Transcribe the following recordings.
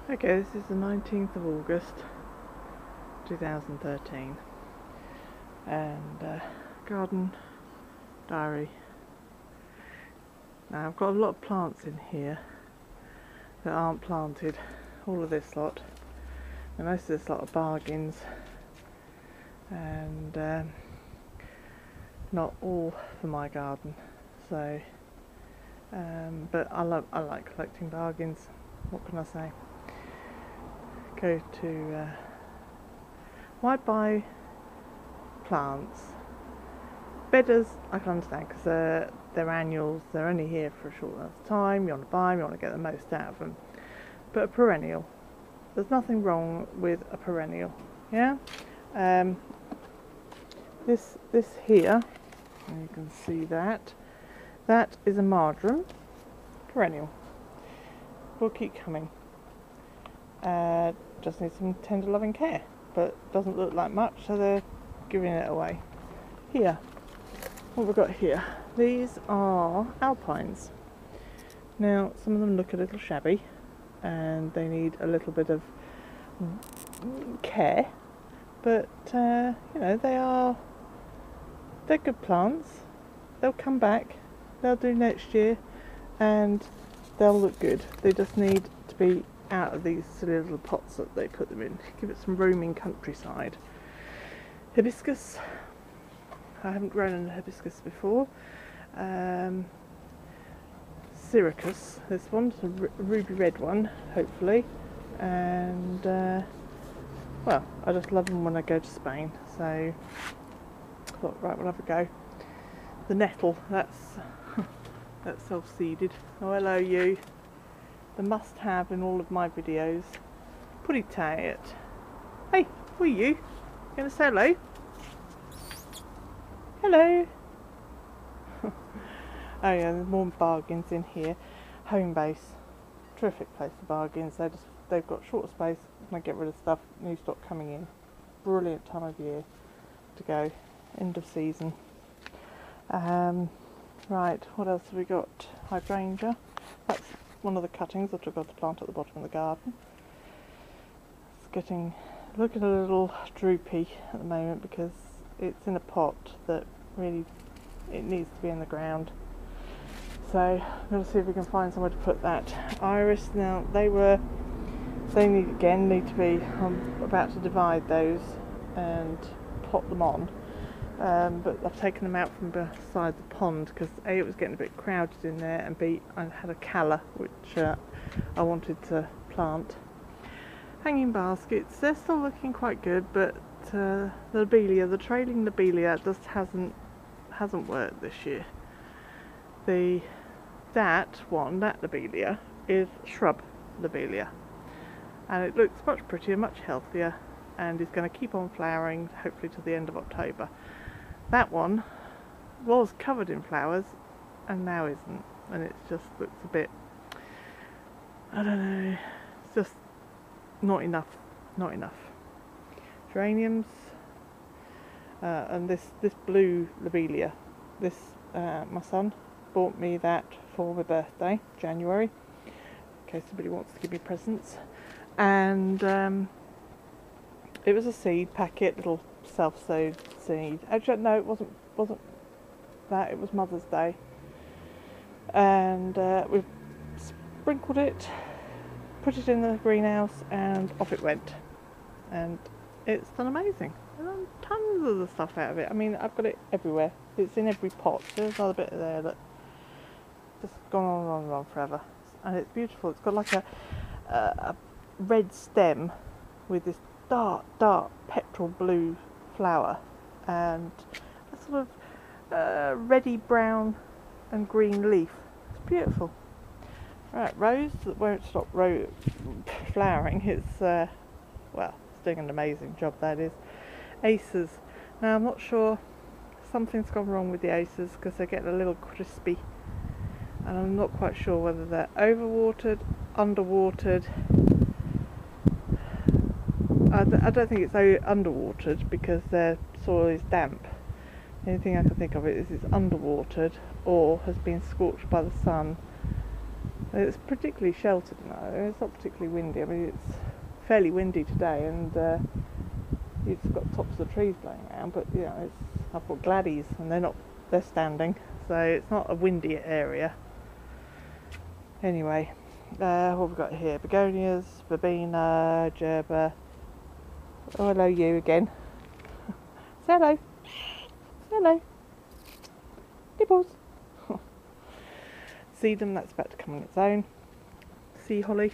Okay, this is the 19th of August 2013 and garden diary. Now I've got a lot of plants in here that aren't planted, all of this lot, and most of this lot are bargains and not all for my garden, so but I like collecting bargains. What can I say? Go to why buy plants? Bedders I can understand because they're annuals, they're only here for a short amount of time, you want to buy them, you want to get the most out of them. But a perennial, there's nothing wrong with a perennial, yeah? This here, and you can see that is a marjoram perennial. Will keep coming. Just needs some tender loving care, but doesn't look like much, so they're giving it away. Here, what we've got here, these are alpines. Now some of them look a little shabby and they need a little bit of care, but you know, they're good plants. They'll come back, they'll do next year, and they'll look good. They just need to be out of these silly little pots that they put them in. Give it some roaming countryside. Hibiscus. I haven't grown a hibiscus before. Syracuse. This one's a ruby red one, hopefully. And well, I just love them when I go to Spain. So I thought, right, we'll have a go. The nettle. That's self-seeded. Oh, hello you. The must-have in all of my videos. Putty Tat. Hey, who are you? You gonna say hello? Hello. Oh yeah, there's more bargains in here. Home Base, terrific place for bargains. They've got short space and they get rid of stuff. New stock coming in. Brilliant time of year to go. End of season. Right, what else have we got? Hydrangea. That's one of the cuttings that I've got to plant at the bottom of the garden. It's looking a little droopy at the moment because it's in a pot that really it needs to be in the ground. So I'm going to see if we can find somewhere to put that. Iris, now they need to be, I'm about to divide those and pot them on. But I've taken them out from beside the pond because A, it was getting a bit crowded in there, and B, I had a calla which I wanted to plant. Hanging baskets, they're still looking quite good, but the trailing lobelia just hasn't worked this year. That lobelia is shrub lobelia, and it looks much prettier, much healthier, and is going to keep on flowering hopefully till the end of October. That one was covered in flowers and now isn't, and it just looks a bit, I don't know, it's just not enough. Geraniums, and this blue lobelia, my son bought me that for my birthday, January, in case somebody wants to give me presents, and it was a seed packet, little self-sowed seed. Actually, no, it wasn't that. It was Mother's Day, and we sprinkled it, put it in the greenhouse, and off it went. And it's done amazing. I've done tons of the stuff out of it. I mean, I've got it everywhere. It's in every pot. There's another bit there that just gone on and on forever, and it's beautiful. It's got like a red stem with this dark petrol blue flower and a sort of reddy brown and green leaf. It's beautiful. Right, rose that won't stop flowering. It's well, it's doing an amazing job, that is. Acers. Now I'm not sure, something's gone wrong with the acers because they're getting a little crispy, and I'm not quite sure whether they're overwatered, underwatered. I don't think it's underwatered because their soil is damp. The only thing I can think of is it's underwatered or has been scorched by the sun It's particularly sheltered now. It's not particularly windy. I mean, it's fairly windy today, and it's got tops of the trees blowing around. But you know, I've got gladdies, and they're standing, so it's not a windy area. Anyway, what have we got here? Begonias, verbena, gerber. Oh, hello you again. Say hello. Say hello. Nibbles. Sedum, that's about to come on its own. Sea holly.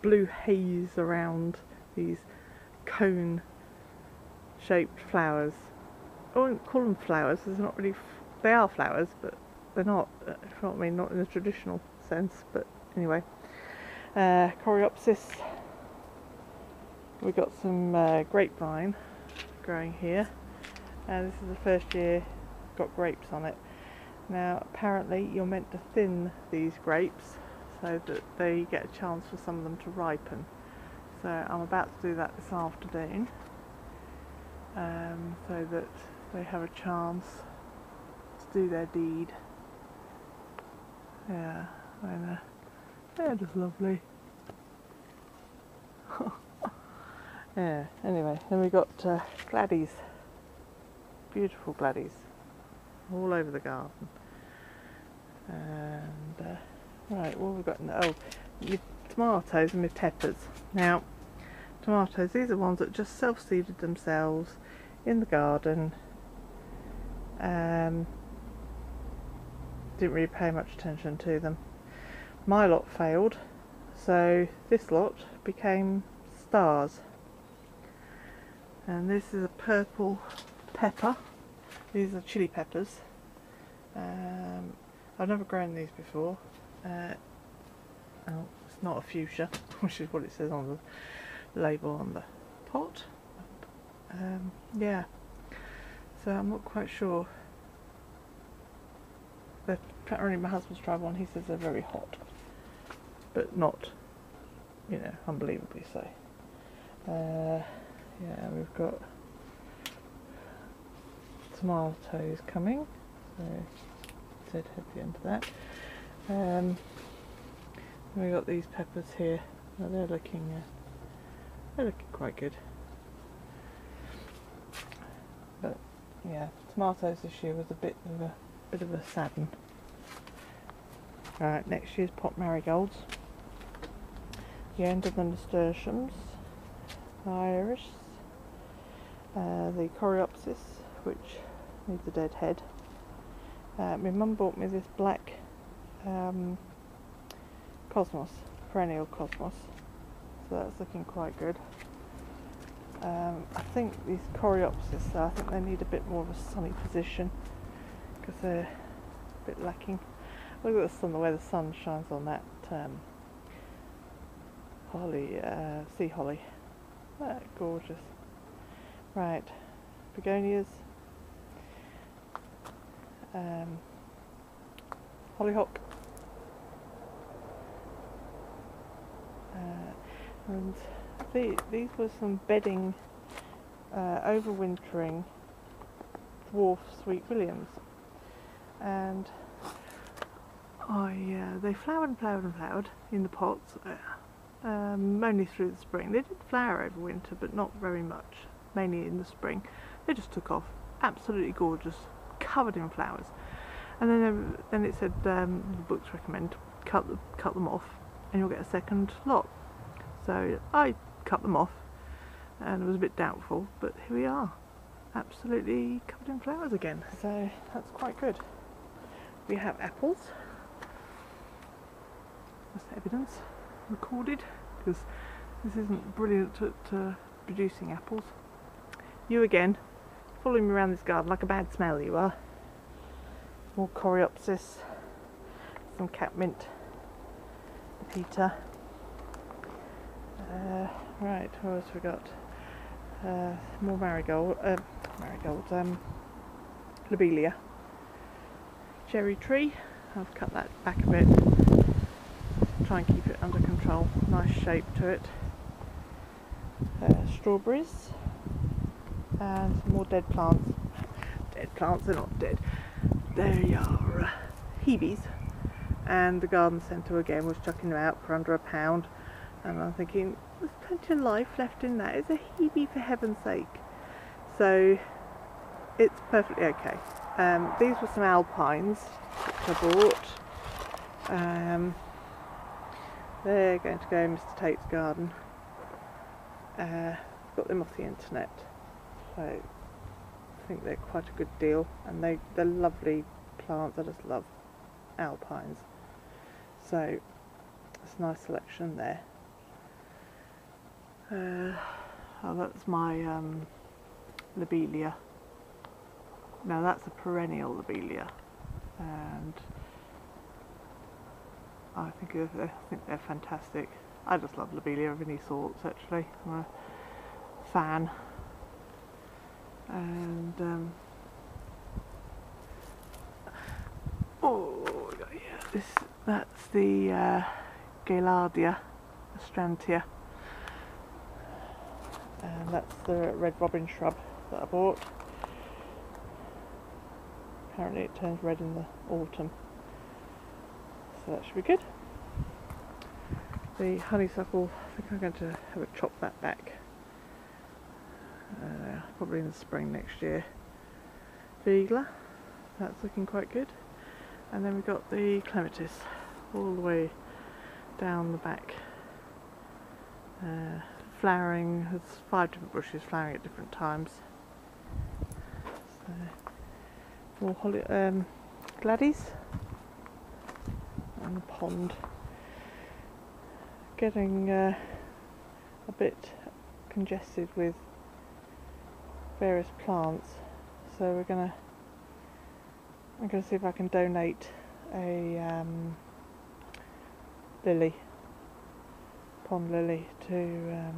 Blue haze around these cone shaped flowers. I wouldn't call them flowers, there's not really they are flowers, but they're not, if you know what I mean, not in the traditional sense. But anyway, Coreopsis. We've got some grapevine growing here, and this is the first year got grapes on it. Now apparently you're meant to thin these grapes so that they get a chance for some of them to ripen. So I'm about to do that this afternoon, so that they have a chance to do their deed. Yeah, I know. They're just lovely. Yeah, anyway, then we got gladdies. Beautiful gladdies all over the garden. And right, what have we got? Oh, my tomatoes and my peppers. Now, tomatoes, these are ones that just self-seeded themselves in the garden. Didn't really pay much attention to them. My lot failed, so this lot became stars. And this is a purple pepper. These are chili peppers. I've never grown these before. Oh, it's not a fuchsia, which is what it says on the label on the pot. Yeah, so I'm not quite sure. Apparently my husband's tried one. He says they're very hot, but not, you know, unbelievably so. Yeah, we've got tomatoes coming, so dead head the end of that. We've got these peppers here. Now they're looking quite good. But yeah, tomatoes this year was a bit of a sadden. Right, next year's pot marigolds. The end of the nasturtiums, iris, the coreopsis, which needs a dead head. My mum bought me this black cosmos, perennial cosmos, so that's looking quite good. I think these coreopsis, I think they need a bit more of a sunny position because they're a bit lacking. Look at the sun, the way the sun shines on that holly, sea holly. Gorgeous. Right, begonias, hollyhock, and these were some bedding, overwintering dwarf sweet williams, and they flowered and flowered and flowered in the pots, only through the spring. They did flower over winter, but not very much, mainly in the spring. They just took off, absolutely gorgeous, covered in flowers. And then it said, the books recommend cut them off and you'll get a second lot. So I cut them off and it was a bit doubtful, but here we are, absolutely covered in flowers again, so that's quite good. We have apples. That's evidence recorded, because this isn't brilliant at producing apples. You again, following me around this garden like a bad smell, you are. More coreopsis, some catmint, Peter. Right, what else we got? More lobelia. Cherry tree, I've cut that back a bit, try and keep it under control, nice shape to it. Strawberries, and some more dead plants. Dead plants, they're not dead, they are Hebes, and the garden centre again was chucking them out for under £1, and I'm thinking there's plenty of life left in that. It's a Hebe, for heaven's sake. So it's perfectly okay. These were some alpines which I bought. They're going to go in Mr. Tate's garden. Got them off the internet, so I think they're quite a good deal, and they're lovely plants. I just love alpines, so it's a nice selection there. Oh, that's my lobelia. Now that's a perennial lobelia, and I think they're fantastic. I just love lobelia of any sorts, actually. I'm a fan. And oh yeah, that's the Gaillardia astrantia, and that's the red robin shrub that I bought. Apparently it turns red in the autumn, so that should be good. The honeysuckle, I think I'm going to have a chop that back, probably in the spring next year. Vigla, that's looking quite good. And then we've got the clematis all the way down the back, flowering. There's 5 different bushes flowering at different times. So, more gladdies, and the pond. Getting a bit congested with various plants, so I'm gonna see if I can donate a lily, pond lily, to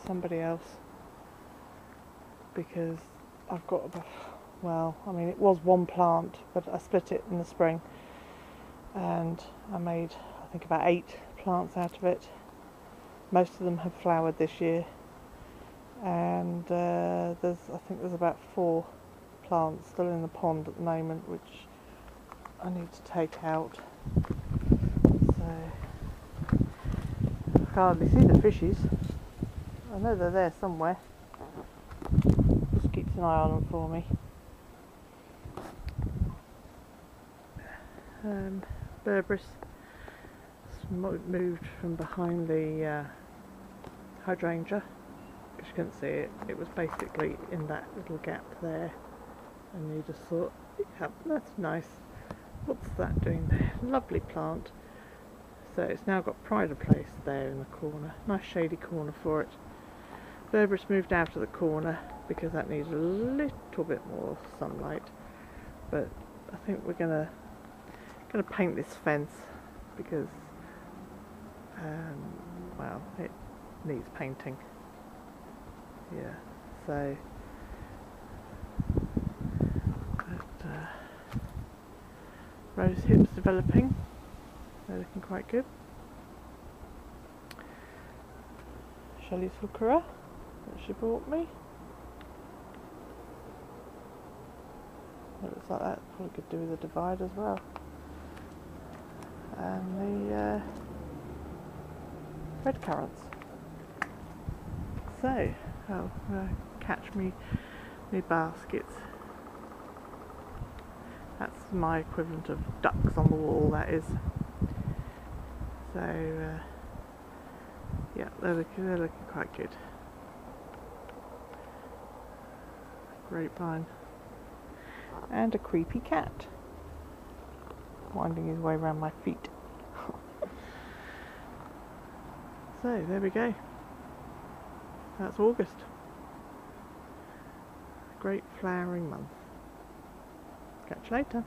somebody else, because I've got well, I mean, it was one plant, but I split it in the spring, and I made, I think, about 8 plants out of it. Most of them have flowered this year, and I think there's about 4 plants still in the pond at the moment which I need to take out. So I can hardly see the fishes. I know they're there somewhere. Just keeps an eye on them for me. Berberis moved from behind the hydrangea, because you couldn't see it. It was basically in that little gap there, and you just thought, yeah, that's nice. What's that doing there? Lovely plant. So it's now got pride of place there in the corner. Nice shady corner for it. Berberis moved out of the corner because that needs a little bit more sunlight, but I think we're gonna paint this fence because well, it needs painting. Yeah, so but, rose hips developing. They're looking quite good. Shelley's Heuchera that she bought me. It looks like that probably could do with a divide as well. And the red currants. So, catch me baskets. That's my equivalent of ducks on the wall, that is. So, yeah, they're looking quite good. Grapevine. And a creepy cat winding his way around my feet. So there we go. That's August. Great flowering month. Catch you later.